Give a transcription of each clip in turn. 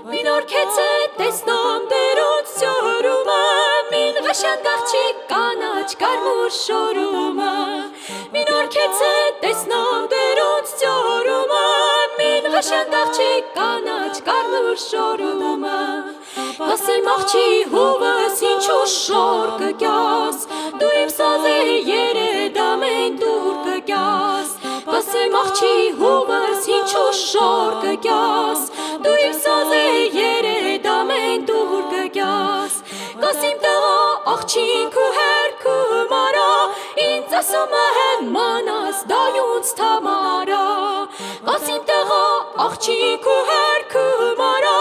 Մին օրքեց է տեսնում դերոց ծյորումը, մին ղաշան գաղչիկ կանաչ կարմուր շորումը, մին օրքեց է տեսնում դերոց ծյորումը, մին ղաշան գաղչիկ կանաչ կարմուր շորումը, ասիմ աղջի հովս ինչու շոր կգյաս, դու իմ սազե երեդ ամեն դուր կգյաս, ասիմ աղջի հովս ինչու շոր կգյաս, դու իմ սազե երեդ ամեն դուր կգյաս, կասիմ տղա աղջինք ու հերքը մարա, ինձ ասում եմ մանաս դայունց թամարա, կասիմ տղա աղջինք ու հերքը մարա,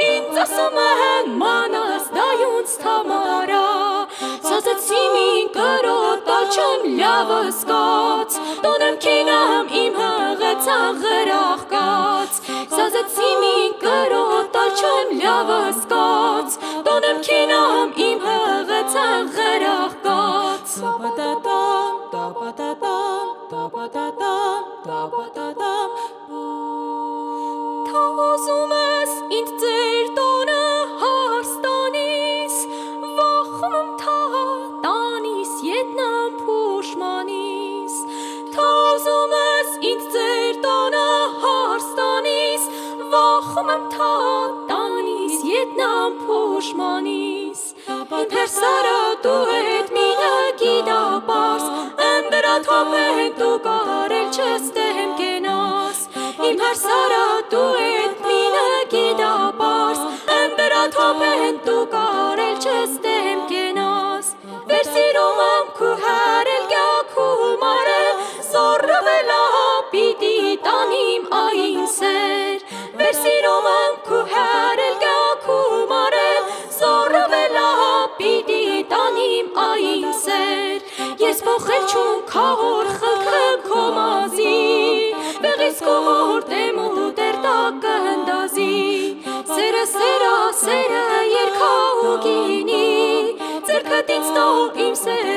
ինձ ասում եմ մանաս դայունց թամարա, սազեցիմին կրոտալ չեմ լյավս կաց, տոնեմ կինամ իմ հղեցան ғրախկաց, սազեցիմին կրոտալ չեմ լյավս կաց, տոնեմ կինամ իմ հղեցան ғրախկաց, թազում ես ինձ ձեր տոնը հարստանիս, վախում թա տանիս ետնամ փոշմանիս, թազում ես ինձ ձեր տոնը հարստանիս, վախում թա տանիս ետնամ փոշմանիս, իմ հերսարա դու էդ մինը գիդա պարս, ընդրա թոպեն դու կարել չես դեմ կենաս, իմ հերսարա դու էդ մինը գիդա պարս, ընդրա թոպեն դու կարել չես դեմ կենաս, վերսիրում եմ քու հերել գյակու մարը, զորրվելա պիտի տանիմ այն սեր, վերսիրում եմ քու հերել գյակու մարը, զորրվելա պիտի տանիմ այն սեր, ես փոխել չուն քաղոր խլքեմ քո մազի, վեղից կորտեմ ու դեր տակը հնդազի, սերը սերա սերը երկա ու գինի, ձերքըտ ինձ տո իմ սեր